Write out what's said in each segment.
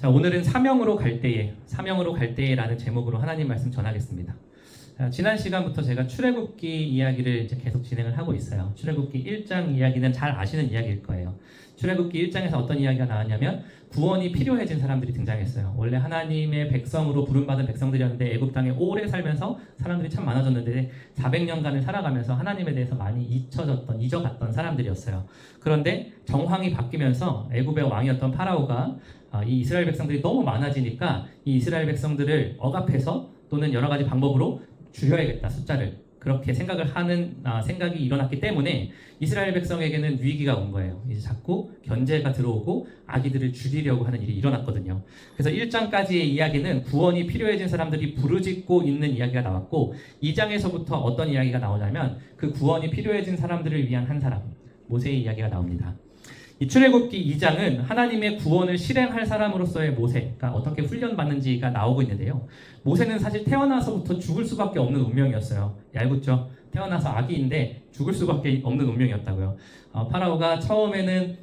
자, 오늘은 사명으로 갈 때에라는 제목으로 하나님 말씀 전하겠습니다. 자, 지난 시간부터 제가 출애굽기 이야기를 이제 계속 진행을 하고 있어요. 출애굽기 1장 이야기는 잘 아시는 이야기일 거예요. 출애굽기 1장에서 어떤 이야기가 나왔냐면 구원이 필요해진 사람들이 등장했어요. 원래 하나님의 백성으로 부름받은 백성들이었는데 애굽 땅에 오래 살면서 사람들이 참 많아졌는데 400년간을 살아가면서 하나님에 대해서 많이 잊어갔던 사람들이었어요. 그런데 정황이 바뀌면서 애굽의 왕이었던 파라오가 이 이스라엘 백성들이 너무 많아지니까 이 이스라엘 백성들을 억압해서 또는 여러 가지 방법으로 줄여야겠다, 숫자를. 그렇게 생각을 하는 생각이 일어났기 때문에 이스라엘 백성에게는 위기가 온 거예요. 이제 자꾸 견제가 들어오고 아기들을 죽이려고 하는 일이 일어났거든요. 그래서 1장까지의 이야기는 구원이 필요해진 사람들이 부르짖고 있는 이야기가 나왔고 2장에서부터 어떤 이야기가 나오냐면 그 구원이 필요해진 사람들을 위한 한 사람, 모세의 이야기가 나옵니다. 이 출애굽기 2장은 하나님의 구원을 실행할 사람으로서의 모세가 어떻게 훈련받는지가 나오고 있는데요. 모세는 사실 태어나서부터 죽을 수밖에 없는 운명이었어요. 얄궂죠? 태어나서 아기인데 죽을 수밖에 없는 운명이었다고요. 파라오가 처음에는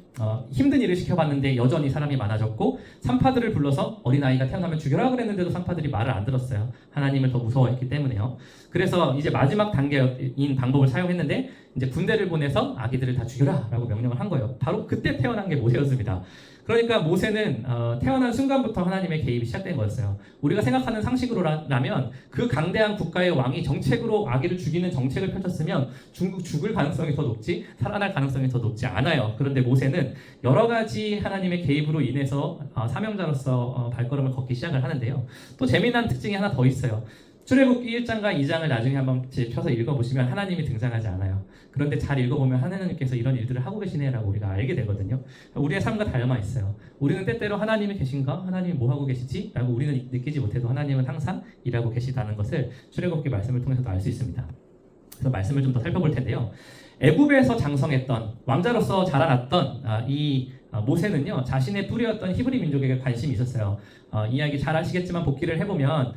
힘든 일을 시켜봤는데 여전히 사람이 많아졌고 산파들을 불러서 어린아이가 태어나면 죽여라 그랬는데도 산파들이 말을 안 들었어요. 하나님을 더 무서워했기 때문에요. 그래서 이제 마지막 단계인 방법을 사용했는데 이제 군대를 보내서 아기들을 다 죽여라 라고 명령을 한 거예요. 바로 그때 태어난 게 모세였습니다. 그러니까 모세는 태어난 순간부터 하나님의 개입이 시작된 거였어요. 우리가 생각하는 상식으로라면 그 강대한 국가의 왕이 정책으로 아기를 죽이는 정책을 펼쳤으면 죽을 가능성이 더 높지 살아날 가능성이 더 높지 않아요. 그런데 모세는 여러 가지 하나님의 개입으로 인해서 사명자로서 발걸음을 걷기 시작을 하는데요. 또 재미난 특징이 하나 더 있어요. 출애굽기 1장과 2장을 나중에 한번 펴서 읽어보시면 하나님이 등장하지 않아요. 그런데 잘 읽어보면 하나님께서 이런 일들을 하고 계시네라고 우리가 알게 되거든요. 우리의 삶과 닮아 있어요. 우리는 때때로 하나님이 계신가? 하나님이 뭐 하고 계시지? 라고 우리는 느끼지 못해도 하나님은 항상 일하고 계시다는 것을 출애굽기 말씀을 통해서도 알 수 있습니다. 그래서 말씀을 좀 더 살펴볼 텐데요. 애굽에서 장성했던 왕자로서 자라났던 이 모세는요 자신의 뿌리였던 히브리 민족에게 관심이 있었어요. 이야기 잘 아시겠지만 복기를 해보면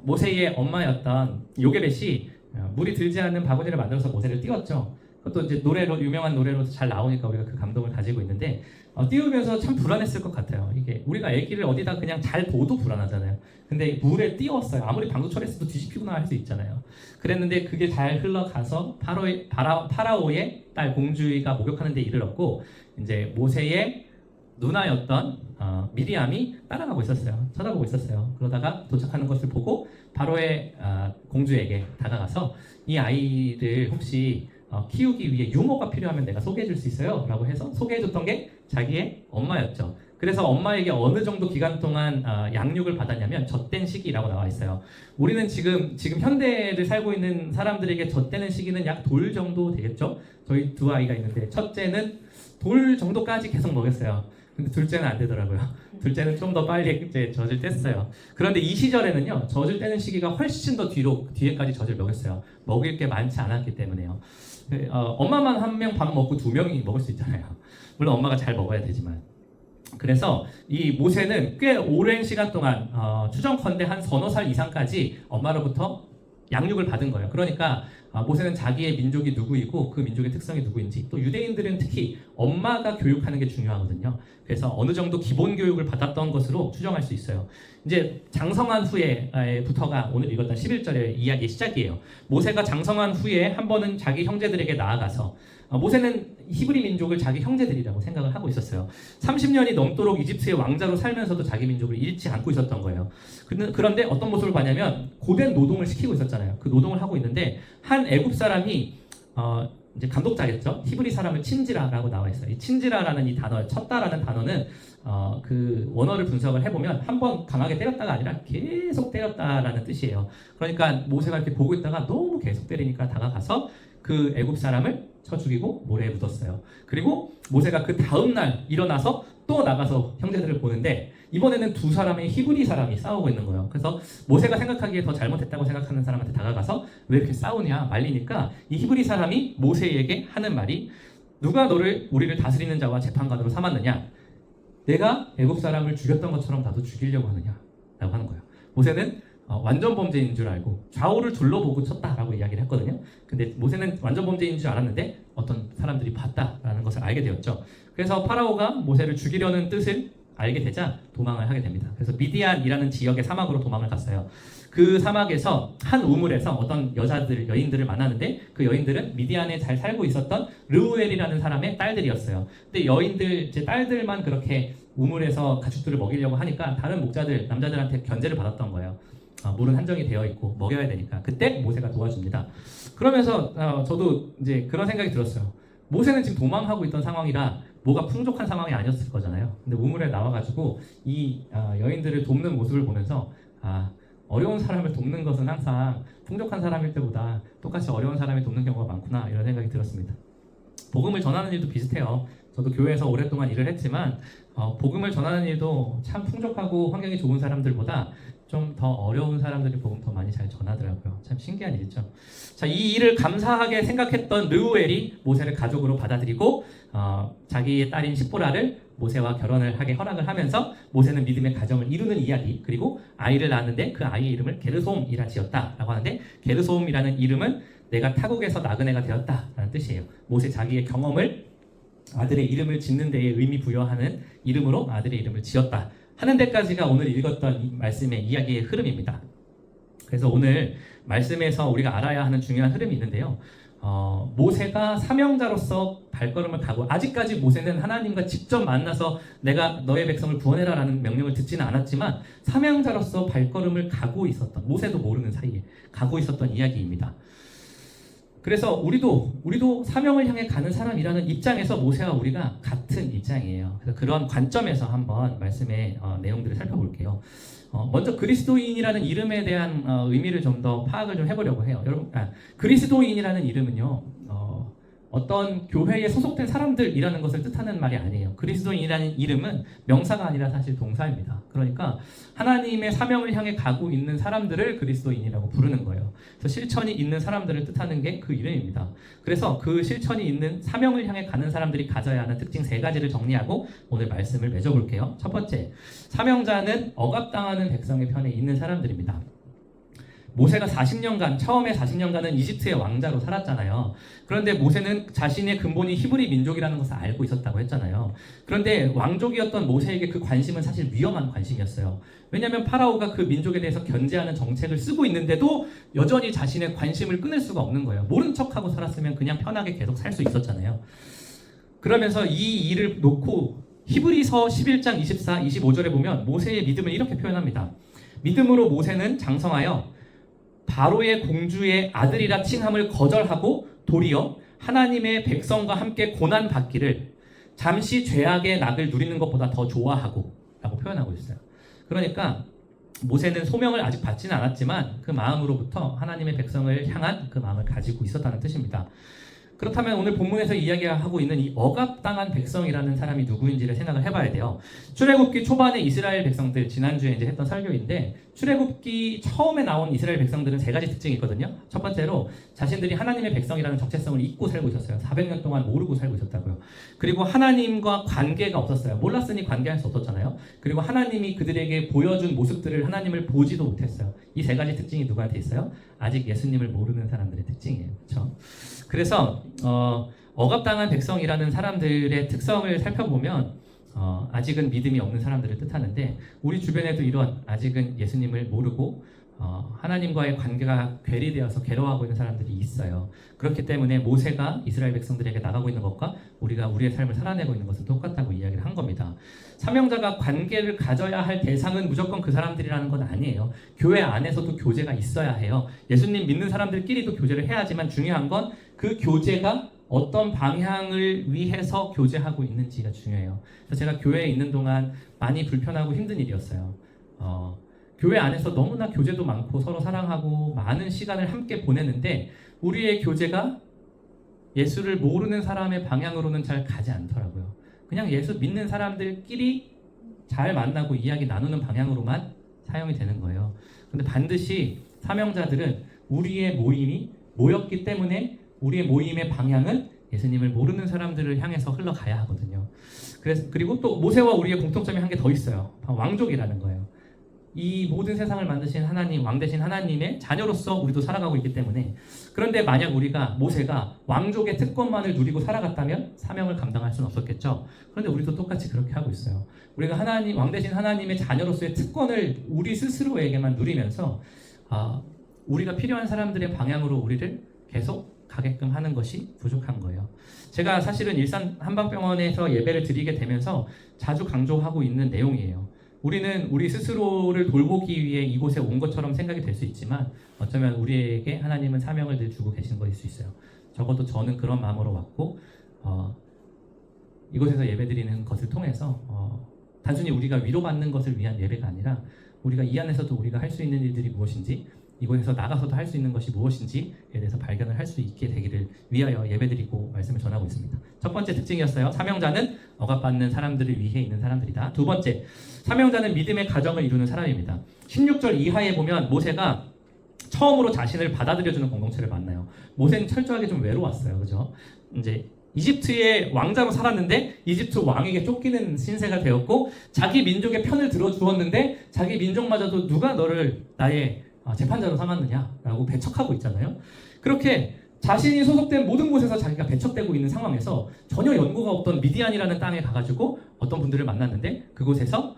모세의 엄마였던 요게벳이 물이 들지 않는 바구니를 만들어서 모세를 띄웠죠. 그것도 이제 유명한 노래로 잘 나오니까 우리가 그 감동을 가지고 있는데 띄우면서 참 불안했을 것 같아요. 이게 우리가 아기를 어디다 그냥 잘 둬도 불안하잖아요. 근데 물에 띄웠어요. 아무리 방수 처리했어도 뒤집히거나 할 수 있잖아요. 그랬는데 그게 잘 흘러가서 파라오의 딸 공주가 목욕하는 데 이르렀고 이제 모세의 누나였던 미리암이 따라가고 있었어요. 쳐다보고 있었어요. 그러다가 도착하는 것을 보고 바로의 공주에게 다가가서 이 아이를 혹시 키우기 위해 유모가 필요하면 내가 소개해줄 수 있어요? 라고 해서 소개해줬던 게 자기의 엄마였죠. 그래서 엄마에게 어느 정도 기간 동안 양육을 받았냐면 젖된 시기라고 나와 있어요. 우리는 지금 현대를 살고 있는 사람들에게 젖되는 시기는 약 돌 정도 되겠죠? 저희 두 아이가 있는데 첫째는 돌 정도까지 계속 먹였어요. 근데 둘째는 안 되더라고요. 둘째는 좀 더 빨리 이제 젖을 뗐어요. 그런데 이 시절에는요, 젖을 떼는 시기가 훨씬 더 뒤에까지 젖을 먹였어요. 먹일 게 많지 않았기 때문에요. 엄마만 한 명 밥 먹고 두 명이 먹을 수 있잖아요. 물론 엄마가 잘 먹어야 되지만. 그래서 이 모세는 꽤 오랜 시간 동안 추정컨대 한 서너 살 이상까지 엄마로부터 양육을 받은 거예요. 그러니까 모세는 자기의 민족이 누구이고 그 민족의 특성이 누구인지 또 유대인들은 특히 엄마가 교육하는 게 중요하거든요. 그래서 어느 정도 기본 교육을 받았던 것으로 추정할 수 있어요. 이제 장성한 후에부터가 오늘 읽었던 11절의 이야기의 시작이에요. 모세가 장성한 후에 한 번은 자기 형제들에게 나아가서 모세는 히브리 민족을 자기 형제들이라고 생각을 하고 있었어요. 30년이 넘도록 이집트의 왕자로 살면서도 자기 민족을 잃지 않고 있었던 거예요. 그런데 어떤 모습을 봤냐면 고된 노동을 시키고 있었잖아요. 그 노동을 하고 있는데 한 애굽 사람이 이제 감독자겠죠. 히브리 사람을 친지라라고 나와 있어요. 이 친지라라는 이 단어, 쳤다라는 단어는 그 원어를 분석을 해보면 한 번 강하게 때렸다가 아니라 계속 때렸다라는 뜻이에요. 그러니까 모세가 이렇게 보고 있다가 너무 계속 때리니까 다가가서 그 애굽 사람을 쳐 죽이고 모래에 묻었어요. 그리고 모세가 그 다음 날 일어나서 또 나가서 형제들을 보는데 이번에는 두 사람의 히브리 사람이 싸우고 있는 거예요. 그래서 모세가 생각하기에 더 잘못했다고 생각하는 사람한테 다가가서 왜 이렇게 싸우냐 말리니까 이 히브리 사람이 모세에게 하는 말이 누가 우리를 다스리는 자와 재판관으로 삼았느냐? 내가 애굽 사람을 죽였던 것처럼 나도 죽이려고 하느냐? 라고 하는 거예요. 모세는 완전 범죄인 줄 알고 좌우를 둘러보고 쳤다라고 이야기를 했거든요. 근데 모세는 완전 범죄인 줄 알았는데 어떤 사람들이 봤다라는 것을 알게 되었죠. 그래서 파라오가 모세를 죽이려는 뜻을 알게 되자 도망을 하게 됩니다. 그래서 미디안이라는 지역의 사막으로 도망을 갔어요. 그 사막에서 한 우물에서 어떤 여인들을 만나는데 그 여인들은 미디안에 잘 살고 있었던 르우엘이라는 사람의 딸들이었어요. 근데 이제 딸들만 그렇게 우물에서 가축들을 먹이려고 하니까 다른 목자들, 남자들한테 견제를 받았던 거예요. 물은 한정이 되어 있고 먹여야 되니까. 그때 모세가 도와줍니다. 그러면서 저도 이제 그런 생각이 들었어요. 모세는 지금 도망하고 있던 상황이라 뭐가 풍족한 상황이 아니었을 거잖아요. 근데 우물에 나와가지고 이 여인들을 돕는 모습을 보면서 어려운 사람을 돕는 것은 항상 풍족한 사람일 때보다 똑같이 어려운 사람이 돕는 경우가 많구나 이런 생각이 들었습니다. 복음을 전하는 일도 비슷해요. 저도 교회에서 오랫동안 일을 했지만 복음을 전하는 일도 참 풍족하고 환경이 좋은 사람들보다 좀 더 어려운 사람들이 복음 더 많이 잘 전하더라고요. 참 신기한 일이죠. 자, 이 일을 감사하게 생각했던 르우엘이 모세를 가족으로 받아들이고 자기의 딸인 십보라를 모세와 결혼을 하게 허락을 하면서 모세는 믿음의 가정을 이루는 이야기, 그리고 아이를 낳았는데 그 아이의 이름을 게르솜이라 지었다라고 하는데, 게르솜이라는 이름은 내가 타국에서 나그네가 되었다라는 뜻이에요. 모세 자기의 경험을 아들의 이름을 짓는 데에 의미 부여하는 이름으로 아들의 이름을 지었다 하는 데까지가 오늘 읽었던 이 말씀의 이야기의 흐름입니다. 그래서 오늘 말씀에서 우리가 알아야 하는 중요한 흐름이 있는데요. 모세가 사명자로서 발걸음을 가고, 아직까지 모세는 하나님과 직접 만나서 내가 너의 백성을 구원해라 라는 명령을 듣지는 않았지만 사명자로서 발걸음을 가고 있었던, 모세도 모르는 사이에 가고 있었던 이야기입니다. 그래서 우리도 사명을 향해 가는 사람이라는 입장에서 모세와 우리가 같은 입장이에요. 그래서 그런 관점에서 한번 말씀의 내용들을 살펴볼게요. 먼저 그리스도인이라는 이름에 대한 의미를 좀 더 파악을 좀 해보려고 해요. 여러분, 그리스도인이라는 이름은요, 어떤 교회에 소속된 사람들이라는 것을 뜻하는 말이 아니에요. 그리스도인이라는 이름은 명사가 아니라 사실 동사입니다. 그러니까 하나님의 사명을 향해 가고 있는 사람들을 그리스도인이라고 부르는 거예요. 그래서 실천이 있는 사람들을 뜻하는 게 그 이름입니다. 그래서 그 실천이 있는 사명을 향해 가는 사람들이 가져야 하는 특징 3가지를 정리하고 오늘 말씀을 맺어볼게요. 첫 번째, 사명자는 억압당하는 백성의 편에 있는 사람들입니다. 모세가 40년간, 처음에 40년간은 이집트의 왕자로 살았잖아요. 그런데 모세는 자신의 근본이 히브리 민족이라는 것을 알고 있었다고 했잖아요. 그런데 왕족이었던 모세에게 그 관심은 사실 위험한 관심이었어요. 왜냐하면 파라오가 그 민족에 대해서 견제하는 정책을 쓰고 있는데도 여전히 자신의 관심을 끊을 수가 없는 거예요. 모른 척하고 살았으면 그냥 편하게 계속 살 수 있었잖아요. 그러면서 이 일을 놓고 히브리서 11장 24, 25절에 보면 모세의 믿음을 이렇게 표현합니다. 믿음으로 모세는 장성하여 바로의 공주의 아들이라 칭함을 거절하고 도리어 하나님의 백성과 함께 고난 받기를 잠시 죄악의 낙을 누리는 것보다 더 좋아하고 라고 표현하고 있어요. 그러니까 모세는 소명을 아직 받지는 않았지만 그 마음으로부터 하나님의 백성을 향한 그 마음을 가지고 있었다는 뜻입니다. 그렇다면 오늘 본문에서 이야기하고 있는 이 억압당한 백성이라는 사람이 누구인지를 생각을 해봐야 돼요. 출애굽기 초반에 이스라엘 백성들, 지난주에 이제 했던 설교인데, 출애굽기 처음에 나온 이스라엘 백성들은 3가지 특징이 있거든요. 첫 번째로 자신들이 하나님의 백성이라는 정체성을 잊고 살고 있었어요. 400년 동안 모르고 살고 있었다고요. 그리고 하나님과 관계가 없었어요. 몰랐으니 관계할 수 없었잖아요. 그리고 하나님이 그들에게 보여준 모습들을 하나님을 보지도 못했어요. 이 3가지 특징이 누구한테 있어요? 아직 예수님을 모르는 사람들의 특징이에요. 그렇죠? 그래서 억압당한 백성이라는 사람들의 특성을 살펴보면 아직은 믿음이 없는 사람들을 뜻하는데, 우리 주변에도 이런 아직은 예수님을 모르고 하나님과의 관계가 괴리되어서 괴로워하고 있는 사람들이 있어요. 그렇기 때문에 모세가 이스라엘 백성들에게 나가고 있는 것과 우리가 우리의 삶을 살아내고 있는 것은 똑같다고 이야기를 한 겁니다. 사명자가 관계를 가져야 할 대상은 무조건 그 사람들이라는 건 아니에요. 교회 안에서도 교제가 있어야 해요. 예수님 믿는 사람들끼리도 교제를 해야지만 중요한 건 그 교제가 어떤 방향을 위해서 교제하고 있는지가 중요해요. 그래서 제가 교회에 있는 동안 많이 불편하고 힘든 일이었어요. 교회 안에서 너무나 교제도 많고 서로 사랑하고 많은 시간을 함께 보내는데 우리의 교제가 예수를 모르는 사람의 방향으로는 잘 가지 않더라고요. 그냥 예수 믿는 사람들끼리 잘 만나고 이야기 나누는 방향으로만 사용이 되는 거예요. 근데 반드시 사명자들은 우리의 모임이 모였기 때문에 우리의 모임의 방향은 예수님을 모르는 사람들을 향해서 흘러가야 하거든요. 그리고 또 모세와 우리의 공통점이 한 개 더 있어요. 왕족이라는 거예요. 이 모든 세상을 만드신 하나님, 왕 되신 하나님의 자녀로서 우리도 살아가고 있기 때문에 그런데 만약 우리가 모세가 왕족의 특권만을 누리고 살아갔다면 사명을 감당할 수는 없었겠죠. 그런데 우리도 똑같이 그렇게 하고 있어요. 우리가 하나님, 왕 되신 하나님의 자녀로서의 특권을 우리 스스로에게만 누리면서 우리가 필요한 사람들의 방향으로 우리를 계속 가게끔 하는 것이 부족한 거예요. 제가 사실은 일산 한방병원에서 예배를 드리게 되면서 자주 강조하고 있는 내용이에요. 우리는 우리 스스로를 돌보기 위해 이곳에 온 것처럼 생각이 될 수 있지만 어쩌면 우리에게 하나님은 사명을 늘 주고 계신 것일 수 있어요. 적어도 저는 그런 마음으로 왔고 이곳에서 예배드리는 것을 통해서 단순히 우리가 위로받는 것을 위한 예배가 아니라 우리가 이 안에서도 우리가 할 수 있는 일들이 무엇인지 이곳에서 나가서도 할 수 있는 것이 무엇인지에 대해서 발견을 할 수 있게 되기를 위하여 예배드리고 말씀을 전하고 있습니다. 첫 번째 특징이었어요. 사명자는 억압받는 사람들을 위해 있는 사람들이다. 두 번째, 사명자는 믿음의 가정을 이루는 사람입니다. 16절 이하에 보면 모세가 처음으로 자신을 받아들여주는 공동체를 만나요. 모세는 철저하게 좀 외로웠어요. 그죠? 이제 이집트의 왕자로 살았는데 이집트 왕에게 쫓기는 신세가 되었고 자기 민족의 편을 들어주었는데 자기 민족마저도 누가 너를 나의 재판자로 삼았느냐라고 배척하고 있잖아요. 그렇게 자신이 소속된 모든 곳에서 자기가 배척되고 있는 상황에서 전혀 연고가 없던 미디안이라는 땅에 가가지고 어떤 분들을 만났는데 그곳에서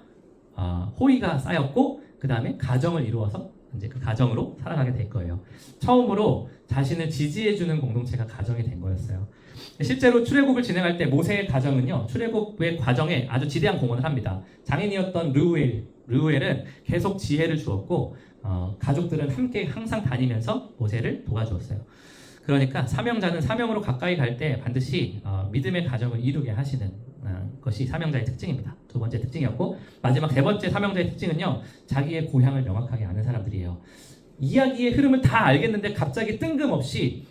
호의가 쌓였고 그 다음에 가정을 이루어서 이제 그 가정으로 살아가게 될 거예요. 처음으로 자신을 지지해주는 공동체가 가정이 된 거였어요. 실제로 출애굽을 진행할 때 모세의 가정은요 출애굽의 과정에 아주 지대한 공헌을 합니다. 장인이었던 르우엘은 계속 지혜를 주었고 가족들은 함께 항상 다니면서 모세를 도와주었어요. 그러니까 사명자는 사명으로 가까이 갈 때 반드시 믿음의 가정을 이루게 하시는 것이 사명자의 특징입니다. 두 번째 특징이었고 마지막 세 번째 사명자의 특징은요 자기의 고향을 명확하게 아는 사람들이에요. 이야기의 흐름을 다 알겠는데 갑자기 뜬금없이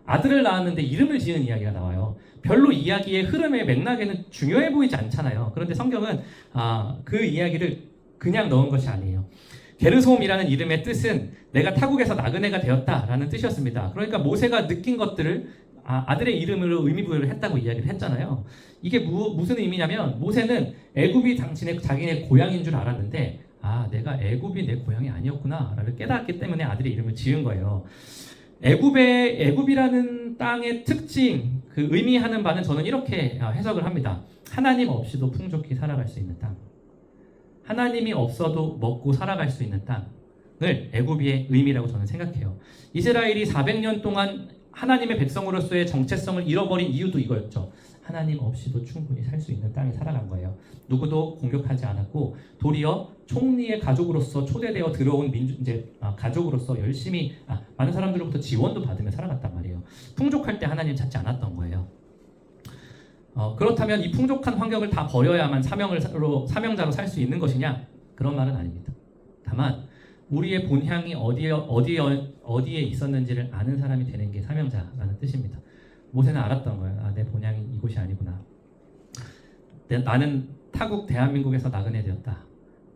아들을 낳았는데 이름을 지은 이야기가 나와요. 별로 이야기의 흐름의 맥락에는 중요해 보이지 않잖아요. 그런데 성경은 그 이야기를 그냥 넣은 것이 아니에요. 게르솜이라는 이름의 뜻은 내가 타국에서 나그네가 되었다라는 뜻이었습니다. 그러니까 모세가 느낀 것들을 아들의 이름으로 의미부여를 했다고 이야기를 했잖아요. 이게 무슨 의미냐면 모세는 애굽이 자기네 고향인 줄 알았는데 내가 애굽이 내 고향이 아니었구나라를 깨달았기 때문에 아들의 이름을 지은 거예요. 애굽이라는 땅의 특징, 그 의미하는 바는 저는 이렇게 해석을 합니다. 하나님 없이도 풍족히 살아갈 수 있는 땅. 하나님이 없어도 먹고 살아갈 수 있는 땅을 애굽의 의미라고 저는 생각해요. 이스라엘이 400년 동안 하나님의 백성으로서의 정체성을 잃어버린 이유도 이거였죠. 하나님 없이도 충분히 살 수 있는 땅에 살아간 거예요. 누구도 공격하지 않았고 도리어 총리의 가족으로서 초대되어 들어온 가족으로서 열심히 많은 사람들로부터 지원도 받으며 살아갔단 말이에요. 풍족할 때 하나님 찾지 않았던 거예요. 그렇다면 이 풍족한 환경을 다 버려야만 사명자로 살 수 있는 것이냐? 그런 말은 아닙니다. 다만 우리의 본향이 어디에 있었는지를 아는 사람이 되는 게 사명자라는 뜻입니다. 모세는 알았던 거예요. 내 본향이 이곳이 아니구나. 나는 타국 대한민국에서 나그네 되었다.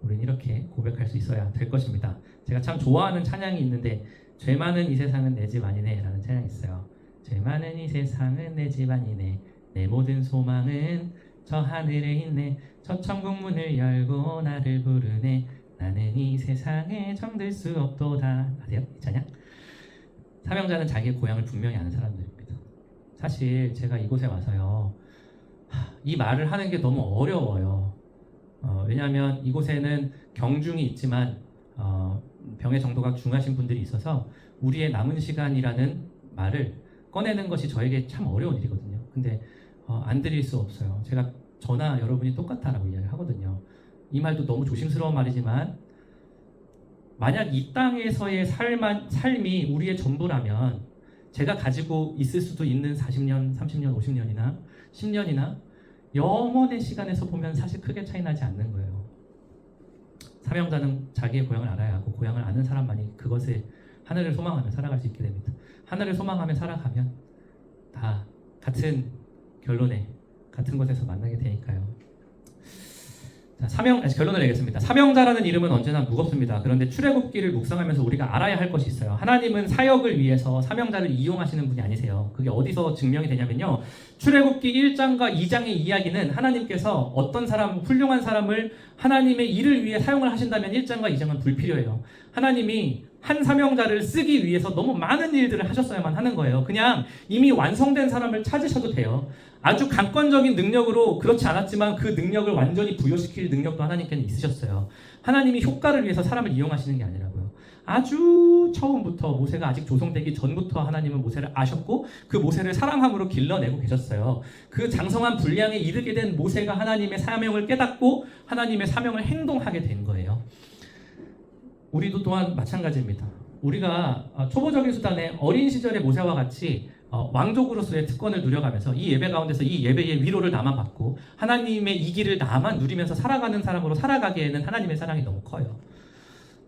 우린 이렇게 고백할 수 있어야 될 것입니다. 제가 참 좋아하는 찬양이 있는데 죄 많은 이 세상은 내 집 아니네 라는 찬양이 있어요. 죄 많은 이 세상은 내 집 아니네 내 모든 소망은 저 하늘에 있네 저 천국 문을 열고 나를 부르네 나는 이 세상에 정들 수 없도다. 아세요? 이 찬양? 사명자는 자기의 고향을 분명히 아는 사람들입니다. 사실 제가 이곳에 와서요 이 말을 하는 게 너무 어려워요. 왜냐하면 이곳에는 경중이 있지만 병의 정도가 중하신 분들이 있어서 우리의 남은 시간이라는 말을 꺼내는 것이 저에게 참 어려운 일이거든요. 근데 안 드릴 수 없어요. 제가 저나 여러분이 똑같다라고 이야기를 하거든요. 이 말도 너무 조심스러운 말이지만 만약 이 땅에서의 삶이 우리의 전부라면 제가 가지고 있을 수도 있는 40년, 30년, 50년이나 10년이나 영원의 시간에서 보면 사실 크게 차이 나지 않는 거예요. 사명자는 자기의 고향을 알아야 하고 고향을 아는 사람만이 그것을 하늘을 소망하며 살아갈 수 있게 됩니다. 하늘을 소망하며 살아가면 다 같은 결론에 같은 곳에서 만나게 되니까요. 자, 결론을 내겠습니다. 사명자라는 이름은 언제나 무겁습니다. 그런데 출애굽기를 묵상하면서 우리가 알아야 할 것이 있어요. 하나님은 사역을 위해서 사명자를 이용하시는 분이 아니세요. 그게 어디서 증명이 되냐면요. 출애굽기 1장과 2장의 이야기는 하나님께서 어떤 사람, 훌륭한 사람을 하나님의 일을 위해 사용을 하신다면 1장과 2장은 불필요해요. 하나님이 한 사명자를 쓰기 위해서 너무 많은 일들을 하셨어야만 하는 거예요. 그냥 이미 완성된 사람을 찾으셔도 돼요. 아주 강권적인 능력으로 그렇지 않았지만 그 능력을 완전히 부여시킬 능력도 하나님께는 있으셨어요. 하나님이 효과를 위해서 사람을 이용하시는 게 아니라고요. 아주 처음부터 모세가 아직 조성되기 전부터 하나님은 모세를 아셨고 그 모세를 사랑함으로 길러내고 계셨어요. 그 장성한 분량에 이르게 된 모세가 하나님의 사명을 깨닫고 하나님의 사명을 행동하게 된 거예요. 우리도 또한 마찬가지입니다. 우리가 초보적인 수단에 어린 시절의 모세와 같이 왕족으로서의 특권을 누려가면서 이 예배 가운데서 이 예배의 위로를 나만 받고 하나님의 이 길을 나만 누리면서 살아가는 사람으로 살아가기에는 하나님의 사랑이 너무 커요.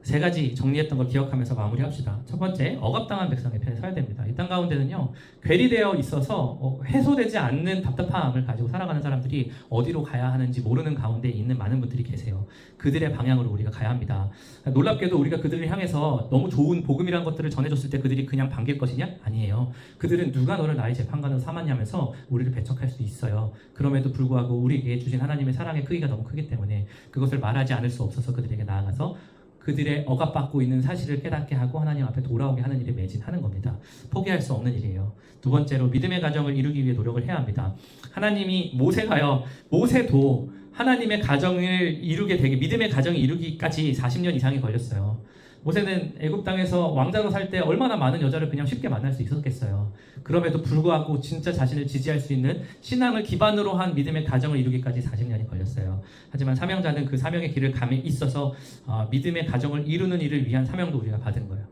세 가지 정리했던 걸 기억하면서 마무리합시다. 첫 번째, 억압당한 백성의 편에 서야 됩니다. 이 땅 가운데는요, 괴리되어 있어서 해소되지 않는 답답함을 가지고 살아가는 사람들이 어디로 가야 하는지 모르는 가운데 있는 많은 분들이 계세요. 그들의 방향으로 우리가 가야 합니다. 놀랍게도 우리가 그들을 향해서 너무 좋은 복음이란 것들을 전해줬을 때 그들이 그냥 반길 것이냐? 아니에요. 그들은 누가 너를 나의 재판관으로 삼았냐면서 우리를 배척할 수 있어요. 그럼에도 불구하고 우리에게 주신 하나님의 사랑의 크기가 너무 크기 때문에 그것을 말하지 않을 수 없어서 그들에게 나아가서 그들의 억압받고 있는 사실을 깨닫게 하고 하나님 앞에 돌아오게 하는 일에 매진하는 겁니다. 포기할 수 없는 일이에요. 두 번째로 믿음의 가정을 이루기 위해 노력을 해야 합니다. 하나님이 모세도 하나님의 가정을 이루게 되게 믿음의 가정을 이루기까지 40년 이상이 걸렸어요. 모세는 애굽 땅에서 왕자로 살 때 얼마나 많은 여자를 그냥 쉽게 만날 수 있었겠어요. 그럼에도 불구하고 진짜 자신을 지지할 수 있는 신앙을 기반으로 한 믿음의 가정을 이루기까지 40년이 걸렸어요. 하지만 사명자는 그 사명의 길을 감에 있어서 믿음의 가정을 이루는 일을 위한 사명도 우리가 받은 거예요.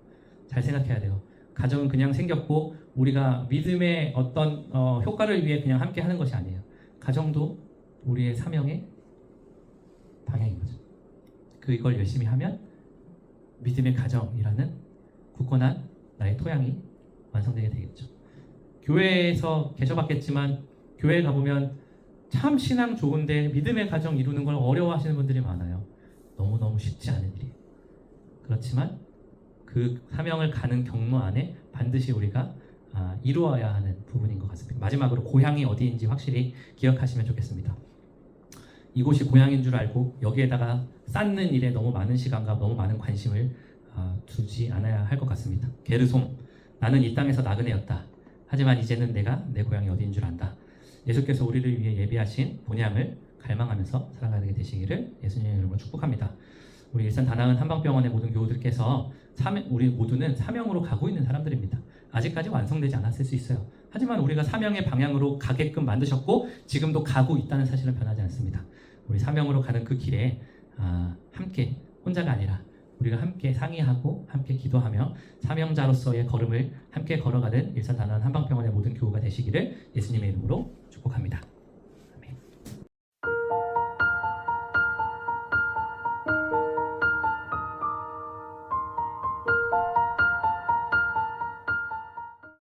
잘 생각해야 돼요. 가정은 그냥 생겼고 우리가 믿음의 어떤 효과를 위해 그냥 함께 하는 것이 아니에요. 가정도 우리의 사명의 방향인 거죠. 그걸 열심히 하면 믿음의 가정이라는 굳건한 나의 토양이 완성되게 되겠죠. 교회에서 계셔봤겠지만 교회에 가보면 참 신앙 좋은데 믿음의 가정 이루는 걸 어려워하시는 분들이 많아요. 너무너무 쉽지 않은 일이에요. 그렇지만 그 사명을 가는 경로 안에 반드시 우리가 이루어야 하는 부분인 것 같습니다. 마지막으로 고향이 어디인지 확실히 기억하시면 좋겠습니다. 이곳이 고향인 줄 알고 여기에다가 쌓는 일에 너무 많은 시간과 너무 많은 관심을 두지 않아야 할 것 같습니다. 게르솜, 나는 이 땅에서 나그네였다. 하지만 이제는 내가 내 고향이 어디인 줄 안다. 예수께서 우리를 위해 예비하신 본향을 갈망하면서 살아가게 되시기를 예수님의 이름으로 축복합니다. 우리 일산 다나은 한방병원의 모든 교우들께서 우리 모두는 사명으로 가고 있는 사람들입니다. 아직까지 완성되지 않았을 수 있어요. 하지만 우리가 사명의 방향으로 가게끔 만드셨고 지금도 가고 있다는 사실은 변하지 않습니다. 우리 사명으로 가는 그 길에 함께 혼자가 아니라 우리가 함께 상의하고 함께 기도하며 사명자로서의 걸음을 함께 걸어가는 일산 다나은 한방병원의 모든 교우가 되시기를 예수님의 이름으로 축복합니다.